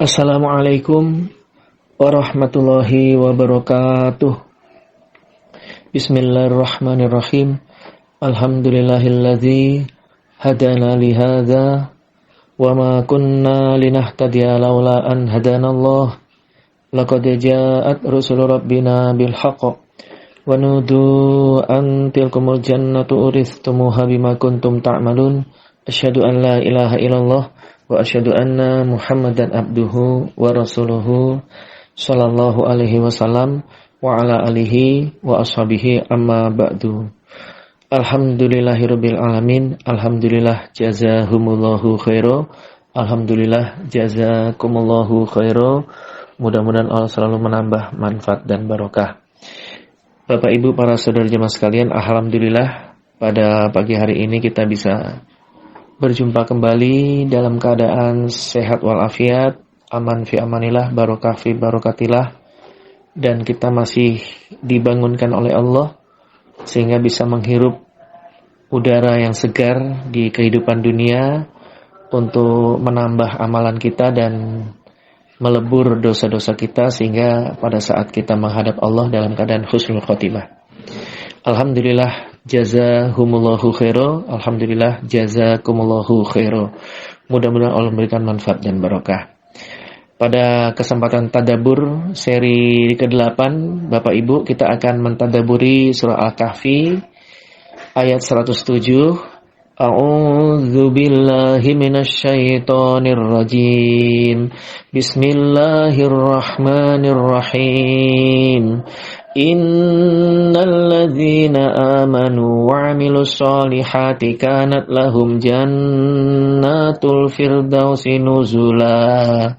Assalamualaikum warahmatullahi wabarakatuh. Bismillahirrahmanirrahim. Alhamdulillahilladzi hadana lihadza wa ma kunna linahtadiya laula an hadanallah. Laqad ja'at rusulu rabbina bil haqq wa nudu an tilkumul jannatu uristumuha bima kuntum ta'malun. Asyhadu an la ilaha illallah wa asyhadu anna Muhammadan abduhu wa rasuluhu sallallahu alaihi wasallam wa ala alihi wa ashabihi amma ba'du. Alhamdulillahirabbil alamin. Alhamdulillah jazahumullahu khaira. Alhamdulillah jazakumullahu khaira. Mudah-mudahan Allah selalu menambah manfaat dan barokah. Bapak Ibu para saudara jemaah sekalian, alhamdulillah pada pagi hari ini kita bisa berjumpa kembali dalam keadaan sehat walafiat, aman fi amanillah, barokah fi barokatillah, dan kita masih dibangunkan oleh Allah sehingga bisa menghirup udara yang segar di kehidupan dunia untuk menambah amalan kita dan melebur dosa-dosa kita sehingga pada saat kita menghadap Allah dalam keadaan husnul khotimah. Alhamdulillah jazahumullahu khaira. Alhamdulillah jazakumullahu khaira. Mudah-mudahan Allah memberikan manfaat dan barokah. Pada kesempatan tadabbur seri ke-8, Bapak Ibu, kita akan mentadaburi surah Al-Kahfi ayat 107. A'udzu billahi minasyaitonir rajim. Bismillahirrahmanirrahim. Innal ladzina amanu wa 'amilus solihati kanat lahum jannatul firdausi nuzula.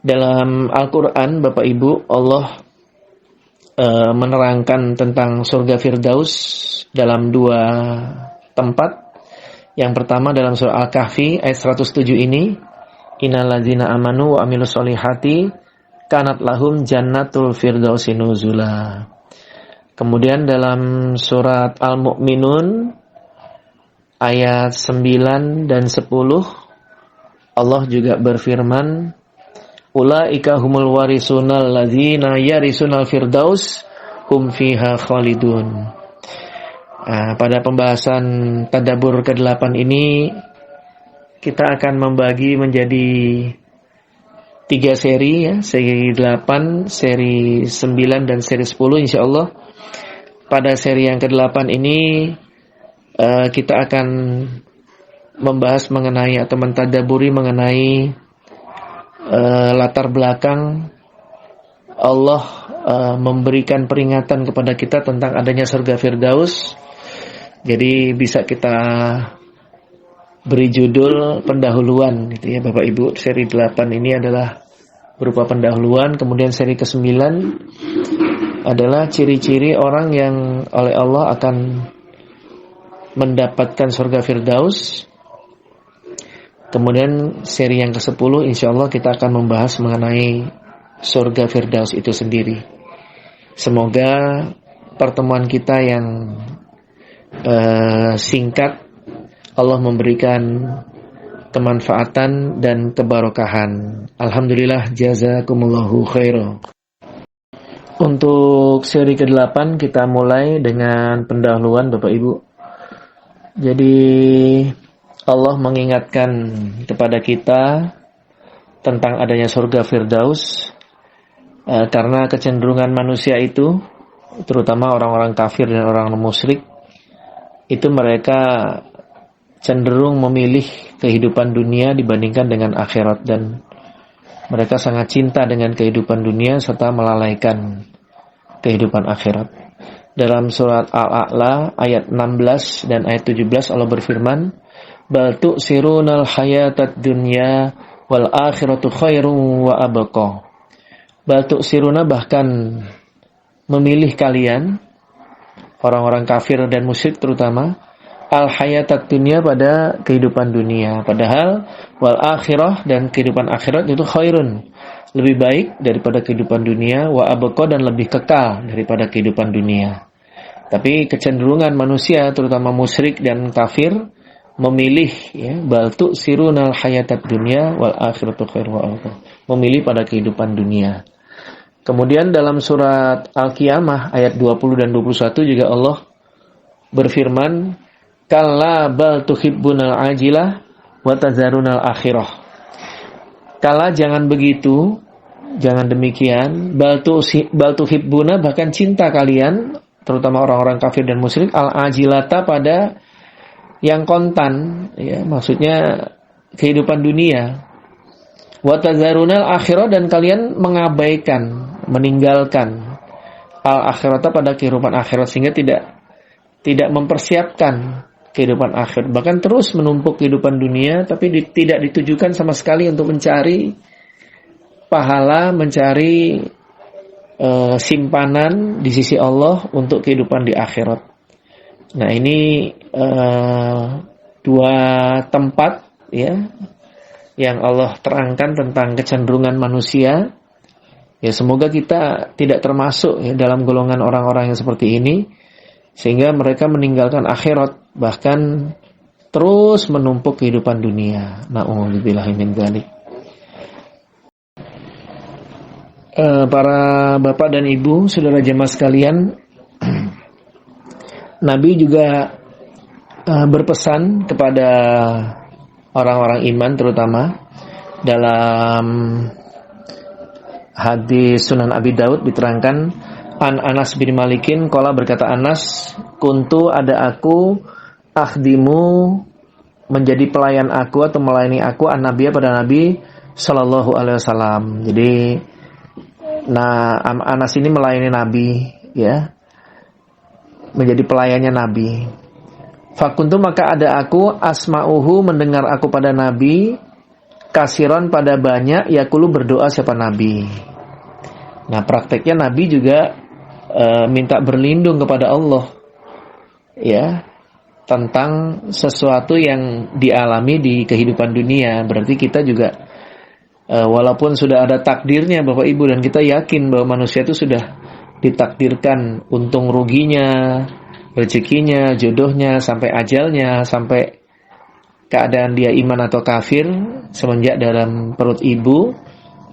Dalam Al-Qur'an, Bapak Ibu, Allah menerangkan tentang surga Firdaus dalam dua tempat. Yang pertama dalam surah Al-Kahfi ayat 107 ini, innal ladzina amanu wa 'amilus solihati kanat lahum jannatul firdausi nuzula. Kemudian dalam surat Al-Mu'minun ayat 9 dan 10 Allah juga berfirman, ulaika humul warisunal ladzina yarisunal firdaus hum fiha khalidun. Pada pembahasan tadabbur ke-8 ini kita akan membagi menjadi 3 seri ya, seri 8, seri 9 dan seri 10 insyaallah. Pada seri yang ke-8 ini kita akan membahas mengenai atau mentadaburi mengenai latar belakang Allah memberikan peringatan kepada kita tentang adanya surga Firdaus. Jadi bisa kita beri judul pendahuluan gitu ya Bapak Ibu. Seri 8 ini adalah berupa pendahuluan. Kemudian seri ke-9 adalah ciri-ciri orang yang oleh Allah akan mendapatkan surga Firdaus. Kemudian seri yang ke-10 insyaallah kita akan membahas mengenai surga Firdaus itu sendiri. Semoga pertemuan kita yang singkat Allah memberikan kemanfaatan dan kebarokahan. Alhamdulillah jazakumullahu khairan. Untuk seri ke-8 kita mulai dengan pendahuluan Bapak Ibu. Jadi Allah mengingatkan kepada kita tentang adanya surga Firdaus karena kecenderungan manusia itu, terutama orang-orang kafir dan orang musyrik, itu mereka cenderung memilih kehidupan dunia dibandingkan dengan akhirat, dan mereka sangat cinta dengan kehidupan dunia serta melalaikan kehidupan akhirat. Dalam surat Al-A'la ayat 16 dan ayat 17 Allah berfirman, bal tu'sirunal hayatad dunya wal akhiratu khairum wa abqa. Bal tu'siruna, bahkan memilih kalian orang-orang kafir dan musyrik terutama, al hayatad dunya, pada kehidupan dunia, padahal wal akhirah, dan kehidupan akhirat itu khairun, lebih baik daripada kehidupan dunia, wa abqa, dan lebih kekal daripada kehidupan dunia. Tapi kecenderungan manusia terutama musyrik dan kafir memilih ya, bal tu'sirunal hayatad dunya wal akhiratu khairu wa abqa. Memilih pada kehidupan dunia. Kemudian dalam surat Al-Qiyamah ayat 20 dan 21 juga Allah berfirman, kalla bal tuhibbunal ajilah wa tazarunal akhirah. Kala jangan begitu, jangan demikian, bal tuhibbuna, bahkan cinta kalian, terutama orang-orang kafir dan musyrik, al-ajilata, pada yang kontan, ya, maksudnya kehidupan dunia. Wa tazarunal akhirah, dan kalian mengabaikan, meninggalkan al-akhirata, pada kehidupan akhirat, sehingga tidak mempersiapkan kehidupan akhirat, bahkan terus menumpuk kehidupan dunia, tapi tidak ditujukan sama sekali untuk mencari pahala, mencari simpanan di sisi Allah untuk kehidupan di akhirat. Nah, ini dua tempat ya yang Allah terangkan tentang kecenderungan manusia. Ya, semoga kita tidak termasuk ya dalam golongan orang-orang yang seperti ini, sehingga mereka meninggalkan akhirat, bahkan terus menumpuk kehidupan dunia. Na'udzubillahi min dzalik. Para bapak dan ibu, saudara jemaah sekalian, Nabi juga berpesan kepada orang-orang iman, terutama dalam hadis Sunan Abi Daud diterangkan, An Anas bin Malikin qala, berkata Anas, kuntu, ada aku, akhdimu, menjadi pelayan aku atau melayani aku, an-nabiyya, pada Nabi sallallahu alaihi wasallam. Jadi Anas ini melayani Nabi ya, menjadi pelayannya Nabi. Fakuntu, maka ada aku, asma'uhu, mendengar aku pada Nabi, kasiron, pada banyak, yakulu, berdoa siapa Nabi. Nah, prakteknya Nabi juga minta berlindung kepada Allah ya, tentang sesuatu yang dialami di kehidupan dunia. Berarti kita juga walaupun sudah ada takdirnya Bapak Ibu, dan kita yakin bahwa manusia itu sudah ditakdirkan untung ruginya, rezekinya, jodohnya, sampai ajalnya, sampai keadaan dia iman atau kafir semenjak dalam perut ibu.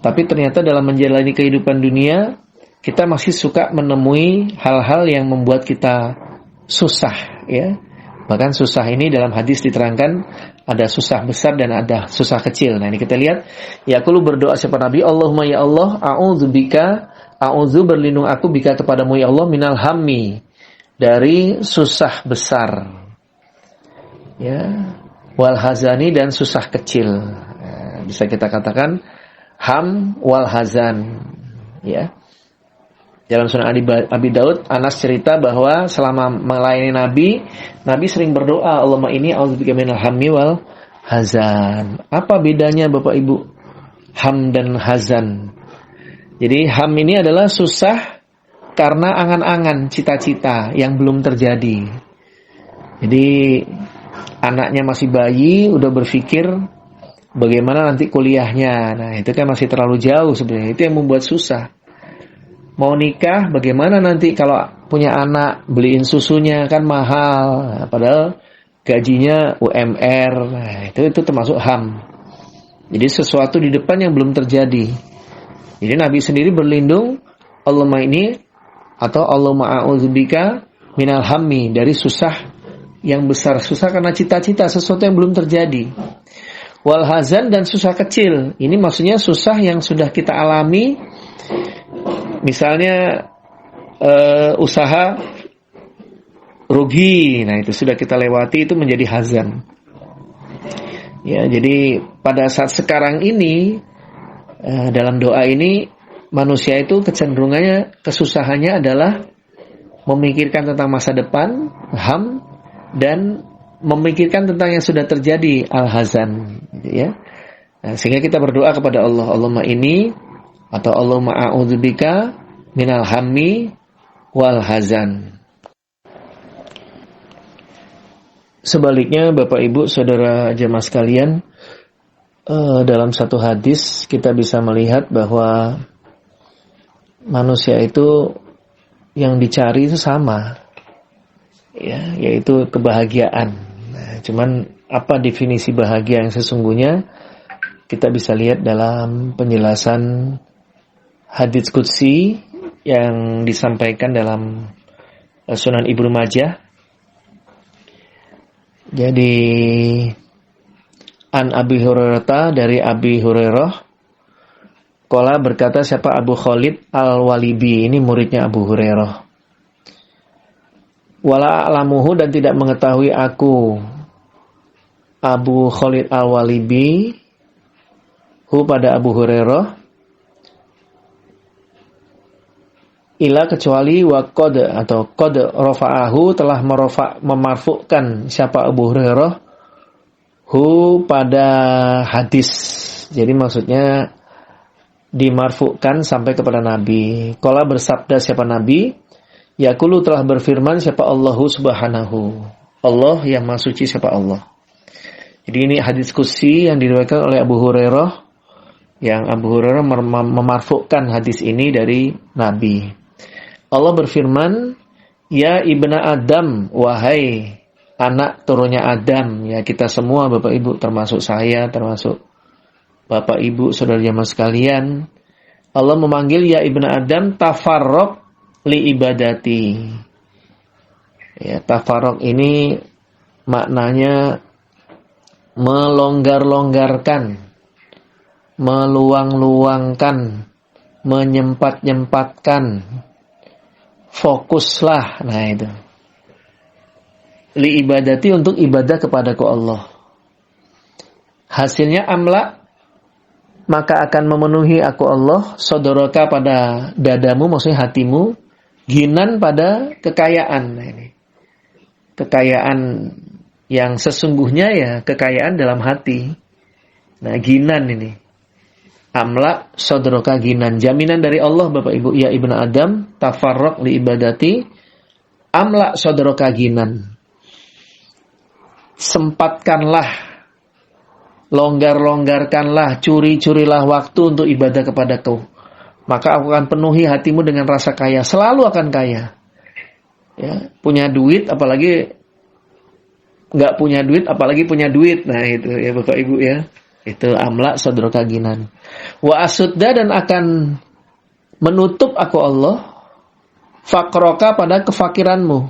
Tapi ternyata dalam menjalani kehidupan dunia, kita masih suka menemui hal-hal yang membuat kita susah ya. Bahkan susah ini dalam hadis diterangkan ada susah besar dan ada susah kecil. Nah, ini kita lihat, ya, aku berdoa siapa Nabi, Allahumma ya Allah, a'udzu, berlindung aku, bika, kepadamu ya Allah, minal hammi, dari susah besar ya, wal hazani, dan susah kecil. Nah, bisa kita katakan ham wal hazan ya. Dalam Sunan Abi Daud, Anas cerita bahwa selama melayani Nabi sering berdoa, Allahumma inni a'udzubika minal hammi wal hazan. Apa bedanya Bapak Ibu ham dan hazan? Jadi ham ini adalah susah karena angan-angan, cita-cita yang belum terjadi. Jadi anaknya masih bayi, udah berpikir bagaimana nanti kuliahnya. Nah, itu kan masih terlalu jauh sebenarnya. Itu yang membuat susah. Mau nikah, bagaimana nanti kalau punya anak, beliin susunya kan mahal. Nah, padahal gajinya UMR. Nah, itu termasuk ham. Jadi sesuatu di depan yang belum terjadi. Jadi Nabi sendiri berlindung, Allahumma ini, atau Allahumma a'udzubika minal hammi, dari susah yang besar. Susah karena cita-cita, sesuatu yang belum terjadi. Wal hazan, dan susah kecil. Ini maksudnya susah yang sudah kita alami. Misalnya usaha rugi, nah itu sudah kita lewati, itu menjadi hazan. Ya, jadi pada saat sekarang ini dalam doa ini, manusia itu kecenderungannya, kesusahannya adalah memikirkan tentang masa depan, ham, dan memikirkan tentang yang sudah terjadi, al-hazan, ya. Nah, sehingga kita berdoa kepada Allah, Allahumma ini, atau Allahumma a'udzubika minal hammi wal hazan. Sebaliknya Bapak Ibu Saudara jemaah sekalian, dalam satu hadis kita bisa melihat bahwa manusia itu yang dicari itu sama ya, yaitu kebahagiaan. Nah, cuman apa definisi bahagia yang sesungguhnya, kita bisa lihat dalam penjelasan hadits qudsi yang disampaikan dalam Sunan Ibnu Majah. Jadi an Abi Hurairah, dari Abi Hurairah, qala berkata, siapa Abu Khalid Al-Walibi, ini muridnya Abu Hurairah. Wala alamuhu, dan tidak mengetahui aku Abu Khalid Al-Walibi hu pada Abu Hurairah, ila kecuali wa qad atau qad rafa'ahu, telah memarfu'kan siapa Abu Hurairah hu pada hadis. Jadi maksudnya dimarfu'kan sampai kepada Nabi. Qala bersabda siapa Nabi, yaqulu telah berfirman siapa Allahu subhanahu, Allah yang maha suci siapa Allah. Jadi ini hadis qudsi yang diriwayatkan oleh Abu Hurairah, yang Abu Hurairah memarfu'kan hadis ini dari Nabi. Allah berfirman, ya ibna Adam, wahai anak turunnya Adam. Ya, kita semua Bapak Ibu, termasuk saya, termasuk Bapak Ibu, saudara jamaah sekalian. Allah memanggil ya ibna Adam, tafarraq li ibadati. Ya, tafarraq ini maknanya melonggar-longgarkan, meluang-luangkan, menyempat-nyempatkan, fokuslah. Nah itu, li ibadati, untuk ibadah kepadaku Allah. Hasilnya amla, maka akan memenuhi aku Allah, sodoroka pada dadamu, maksudnya hatimu, ginan pada kekayaan. Nah ini, kekayaan yang sesungguhnya ya kekayaan dalam hati. Nah ginan ini, amla sodroka ginan, jaminan dari Allah Bapak Ibu. Ya ibnu Adam, tafarraq li ibadati, amla sodroka ginan. Sempatkanlah, longgar-longgarkanlah, curi-curilah waktu untuk ibadah kepadaku. Maka aku akan penuhi hatimu dengan rasa kaya, selalu akan kaya. Ya, punya duit, apalagi nggak punya duit, apalagi punya duit. Nah itu ya Bapak Ibu ya. Itu amla sodroka ginan. Wa asudda, dan akan menutup aku Allah, fakroka, pada kefakiranmu.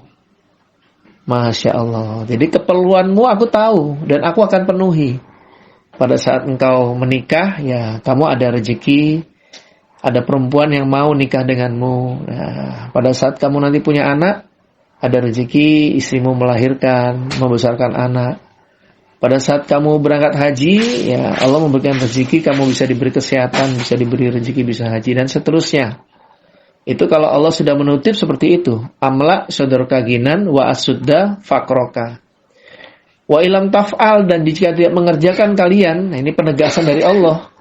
Masya Allah. Jadi keperluanmu aku tahu, dan aku akan penuhi. Pada saat engkau menikah, ya kamu ada rezeki, ada perempuan yang mau nikah denganmu. Nah, pada saat kamu nanti punya anak, ada rezeki istrimu melahirkan, membesarkan anak. Pada saat kamu berangkat haji, ya Allah memberikan rezeki, kamu bisa diberi kesehatan, bisa diberi rezeki, bisa haji, dan seterusnya. Itu kalau Allah sudah menutup seperti itu. Amla sodorka ginan, wa asudda fakroka. Wa ilam taf'al, dan jika tidak mengerjakan kalian, nah ini penegasan dari Allah.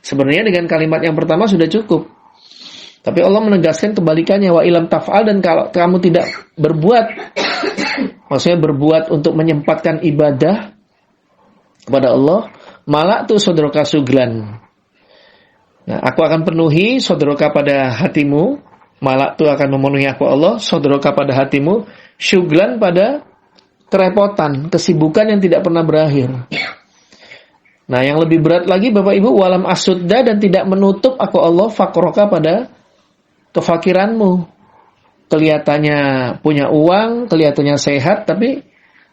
Sebenarnya dengan kalimat yang pertama sudah cukup. Tapi Allah menegaskan kebalikannya, wa ilam taf'al, dan kalau kamu tidak berbuat, maksudnya berbuat untuk menyempatkan ibadah kepada Allah, malah tuh sodroka suglan. Nah, aku akan penuhi sodroka pada hatimu, malah tuh akan memenuhi aku Allah, sodroka pada hatimu, syuglan pada kerepotan, kesibukan yang tidak pernah berakhir. Nah, yang lebih berat lagi Bapak Ibu, walam asudda, dan tidak menutup aku Allah, fakroka, pada kefakiranmu. Kelihatannya punya uang, kelihatannya sehat, tapi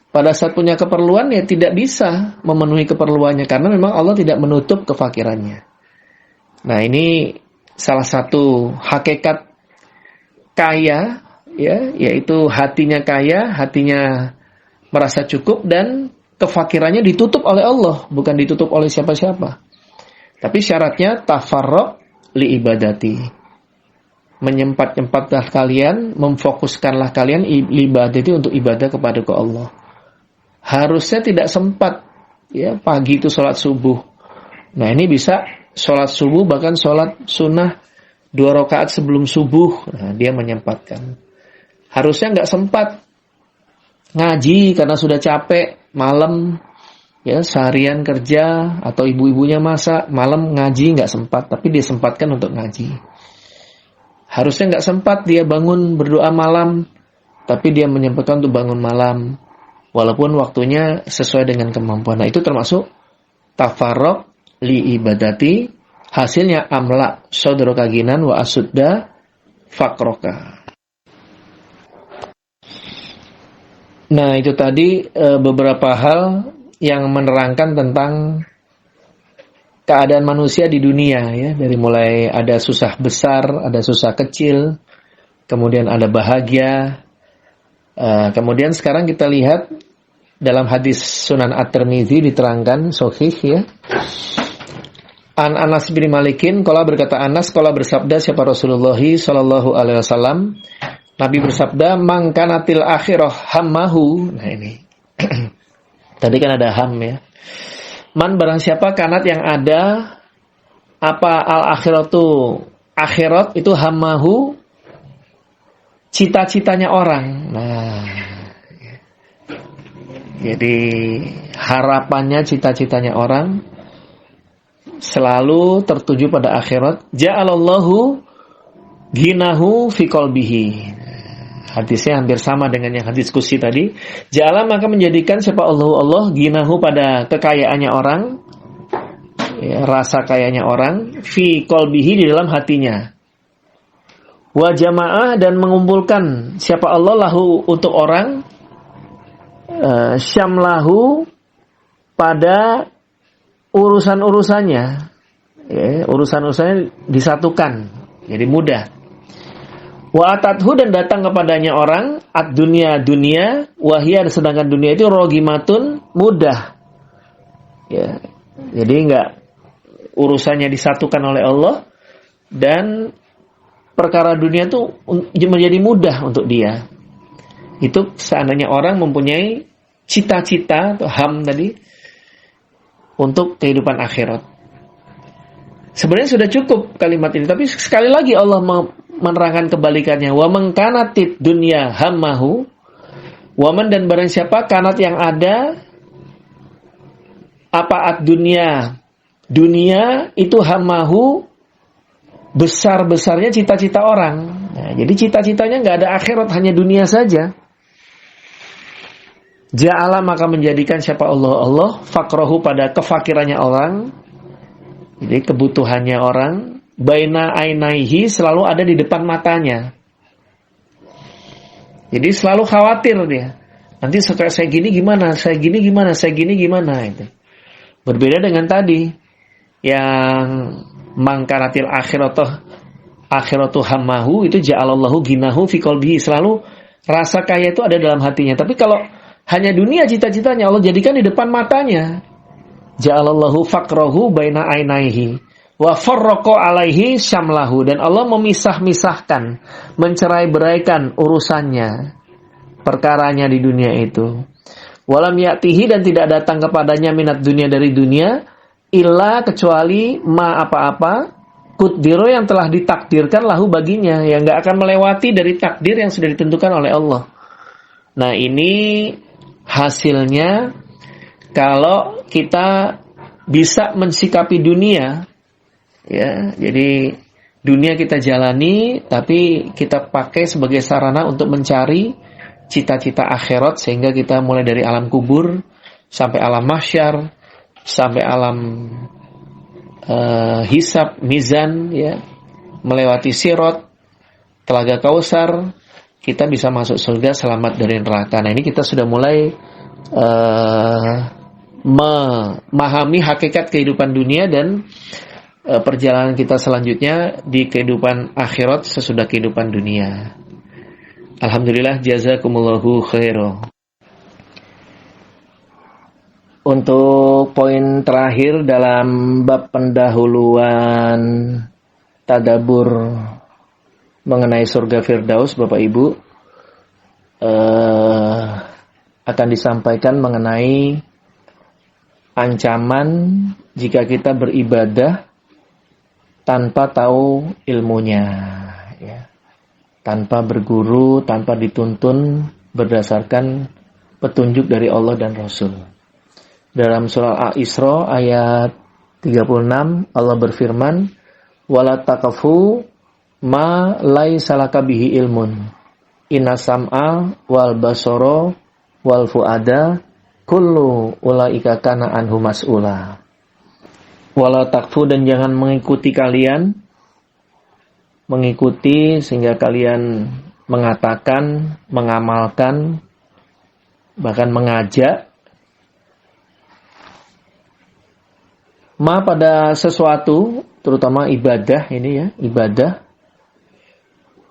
pada saat punya keperluan ya tidak bisa memenuhi keperluannya, karena memang Allah tidak menutup kefakirannya. Nah, ini salah satu hakikat kaya, ya, yaitu hatinya kaya, hatinya merasa cukup, dan kefakirannya ditutup oleh Allah, bukan ditutup oleh siapa-siapa. Tapi syaratnya tafarraq li ibadati. Menyempat-nyempatlah kalian, memfokuskanlah kalian ibadati, untuk ibadah kepada Allah. Harusnya tidak sempat, ya, pagi itu sholat subuh. Nah, ini bisa sholat subuh, bahkan sholat sunnah 2 rakaat sebelum subuh. Nah, dia menyempatkan. Harusnya nggak sempat ngaji karena sudah capek malam, ya, seharian kerja, atau ibu-ibunya masak, malam ngaji nggak sempat, tapi dia sempatkan untuk ngaji. Harusnya nggak sempat dia bangun berdoa malam, tapi dia menyempatkan untuk bangun malam. walaupun waktunya sesuai dengan kemampuan. Nah, itu termasuk tafarraq li ibadati, hasilnya amla sodroka ginan wa asudda fakroka. Nah, itu tadi beberapa hal yang menerangkan tentang keadaan manusia di dunia, ya, dari mulai ada susah besar, ada susah kecil, kemudian ada bahagia. Kemudian sekarang kita lihat dalam hadis Sunan At-Tirmidzi diterangkan sahih, ya. An Anas bin Malikin qala, berkata Anas, qala bersabda siapa Rasulullah sallallahu alaihi wasallam, Nabi bersabda, mangkanatil akhirah hammahu. Nah, ini tadi kan ada ham, ya. Man, barang siapa kanat yang ada apa al akhiratu, akhirat itu hammahu, cita-citanya orang. Nah, jadi harapannya, cita-citanya orang selalu tertuju pada akhirat. Ja'alallahu ghinahu fi qalbihi. Hadisnya hampir sama dengan yang hadis kursi tadi. Ja'ala, maka menjadikan siapa Allah ghinahu pada kekayaannya orang, ya, rasa kayanya orang, fi qalbihi, di dalam hatinya. Wa jamaah, dan mengumpulkan siapa Allah lahu, untuk orang, syamlahu, pada urusan-urusannya, ya, urusan-urusannya disatukan, jadi mudah. Wa atathu, dan datang kepadanya orang, ad-dunya, dunia, wahia, sedangkan dunia itu rogimatun, mudah, ya, jadi enggak, urusannya disatukan oleh Allah, dan perkara dunia itu menjadi mudah untuk dia. Itu seandainya orang mempunyai cita-cita atau ham tadi untuk kehidupan akhirat. Sebenarnya sudah cukup kalimat ini, tapi sekali lagi Allah menerangkan kebalikannya. Wa man kanatid dunya hammahu, wa man, dan barang siapa kanat yang ada apa ad dunia, dunia itu hammahu, besar-besarnya cita-cita orang. Nah, jadi cita-citanya nggak ada akhirat, hanya dunia saja. Ja'ala, maka menjadikan siapa Allah fakrahu, pada kefakirannya orang, jadi kebutuhannya orang, baina ainaihi, selalu ada di depan matanya. Jadi selalu khawatir dia. Nanti saya gini gimana, saya gini gimana, saya gini gimana, itu. Berbeda dengan tadi yang mangkaratil akhiratu hammahu, itu ja'alallahu ginahu fi qalbihi, selalu rasa kaya itu ada dalam hatinya. Tapi kalau hanya dunia cita-citanya, Allah jadikan di depan matanya. Ja'alallahu faqrahu baina ainaihi wa farraqa alaihi syamlahu, dan Allah memisah-misahkan, mencerai-beraikan urusannya, perkaranya di dunia itu. Walam ya'tihi, dan tidak datang kepadanya minat dunia, dari dunia, illa, kecuali ma, apa-apa, kudiro, yang telah ditakdirkan lahu, baginya, yang enggak akan melewati dari takdir yang sudah ditentukan oleh Allah. Nah, ini hasilnya kalau kita bisa mensikapi dunia, ya, jadi dunia kita jalani, tapi kita pakai sebagai sarana untuk mencari cita-cita akhirat, sehingga kita mulai dari alam kubur sampai alam mahsyar, sampai alam hisab, mizan, ya, melewati sirat, telaga kausar, kita bisa masuk surga, selamat dari neraka. Nah, ini kita sudah mulai memahami hakikat kehidupan dunia dan perjalanan kita selanjutnya di kehidupan akhirat sesudah kehidupan dunia. Alhamdulillah, jazakumullahu khairan. Untuk poin terakhir dalam bab pendahuluan tadabbur mengenai surga Firdaus, Bapak Ibu, akan disampaikan mengenai ancaman jika kita beribadah tanpa tahu ilmunya, ya, tanpa berguru, tanpa dituntun berdasarkan petunjuk dari Allah dan Rasul. Dalam surah Al-Isra ayat 36, Allah berfirman, wala taqafu ma laisa laka bihi ilmun, inna sam'a wal basara wal fuada kullu ulaika kana anhu mas'ula. Wala takfu, dan jangan mengikuti sehingga kalian mengatakan, mengamalkan, bahkan mengajak ma pada sesuatu, terutama ibadah ini ya, ibadah.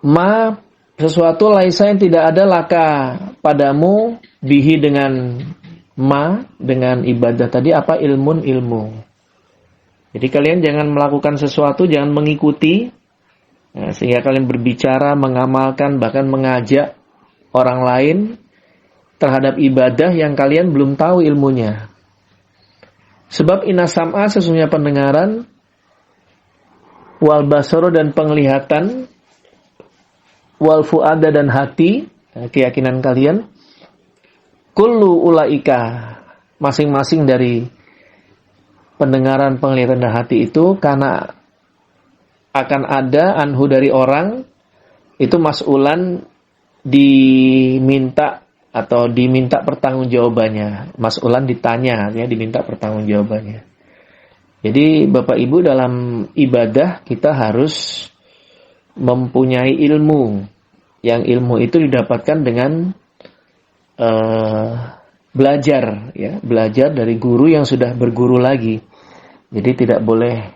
Ma sesuatu laisa yang tidak ada laka padamu bihi dengan ma, dengan ibadah tadi apa, ilmu. Jadi kalian jangan melakukan sesuatu, jangan mengikuti, ya, sehingga kalian berbicara, mengamalkan, bahkan mengajak orang lain terhadap ibadah yang kalian belum tahu ilmunya. Sebab inna sam'a, sesungguhnya pendengaran, wal basara, dan penglihatan, wal fuada, dan hati, keyakinan kalian, kullu ulaika, masing-masing dari pendengaran, penglihatan, dan hati itu, karena akan ada anhu dari orang itu mas'ulan, diminta atau diminta pertanggungjawabannya. Mas'ulan ditanya, ya, diminta pertanggungjawabannya. Jadi Bapak Ibu, dalam ibadah kita harus mempunyai ilmu, yang ilmu itu didapatkan dengan belajar, ya, belajar dari guru yang sudah berguru lagi. Jadi tidak boleh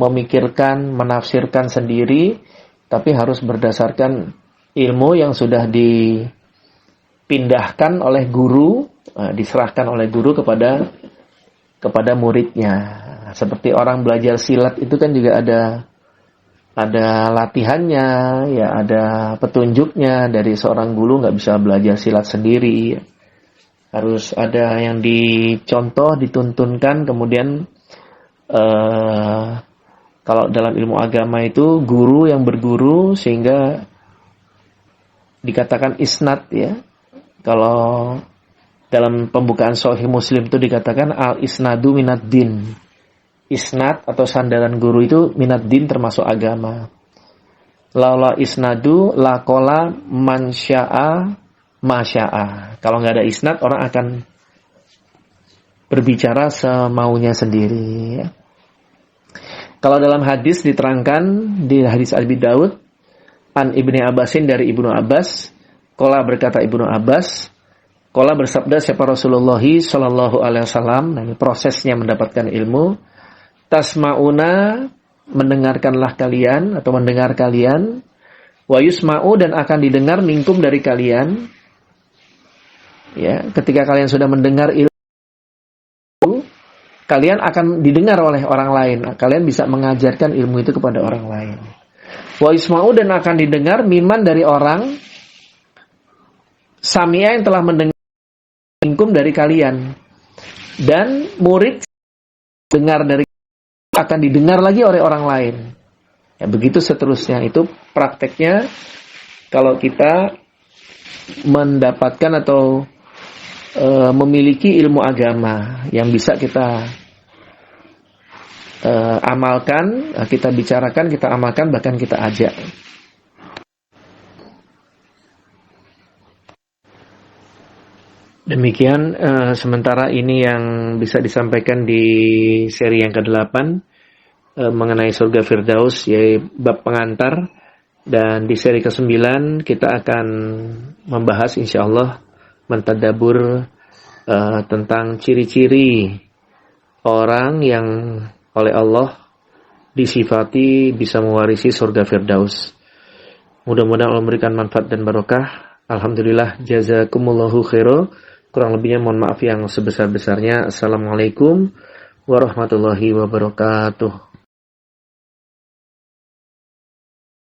memikirkan, menafsirkan sendiri, tapi harus berdasarkan ilmu yang sudah dipindahkan oleh guru, diserahkan oleh guru kepada muridnya. Seperti orang belajar silat itu kan juga ada latihannya, ya, ada petunjuknya dari seorang guru. Nggak bisa belajar silat sendiri, harus ada yang dicontoh, dituntunkan. Kemudian kalau dalam ilmu agama itu guru yang berguru, sehingga dikatakan isnad, ya. Kalau dalam pembukaan Sahih Muslim itu dikatakan al-isnadu minad din. Isnad atau sandaran guru itu minad din, termasuk agama. Laula isnadu laqala man syaa ma syaa. Kalau nggak ada isnad, orang akan berbicara semaunya sendiri, ya. Kalau dalam hadis diterangkan di hadis Abi Daud, an Ibni Abbasin, dari Ibnu Abbas, qala, berkata Ibnu Abbas, qala, bersabda siapa Rasulullah sallallahu alaihi wasallam. Nah, ini prosesnya mendapatkan ilmu. Tasma'una, mendengarkanlah kalian atau mendengar kalian, wa yusma'u, dan akan didengar minkum, dari kalian. Ya, ketika kalian sudah mendengar ilmu, kalian akan didengar oleh orang lain. Kalian bisa mengajarkan ilmu itu kepada orang lain. Wa isma'u, dan akan didengar miman, dari orang sami'a, yang telah mendengar minkum, dari kalian. Dan murid dengar dari, akan didengar lagi oleh orang lain. Ya, begitu seterusnya. Itu prakteknya kalau kita mendapatkan atau memiliki ilmu agama yang bisa kita amalkan, kita bicarakan, kita amalkan, bahkan kita ajak. Demikian sementara ini yang bisa disampaikan di seri yang ke-8 mengenai surga Firdaus, yaitu bab pengantar. Dan di seri ke-9 kita akan membahas, insyaallah, mentadabur tentang ciri-ciri orang yang oleh Allah disifati bisa mewarisi surga Firdaus. Mudah-mudahan Allah memberikan manfaat dan barokah. Alhamdulillah, jazakumullahu khairan. Kurang lebihnya mohon maaf yang sebesar-besarnya. Assalamualaikum warahmatullahi wabarakatuh.